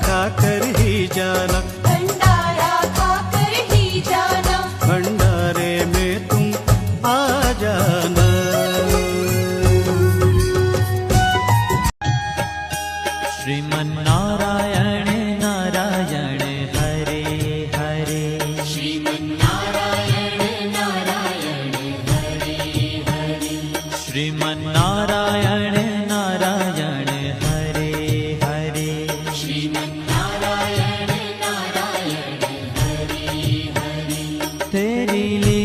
खाकर ही जाना, भंडारा खाकर ही जाना, भंडारे में तुम आ जाना। श्रीमन्नारायण नारायण हरे हरे, श्रीमन्नारायण नारायण हरे हरे, श्रीमन्नारायण नारायण हरे हरे, श्रीमन्नारायण नारायण हरे हरे। तेरी लीला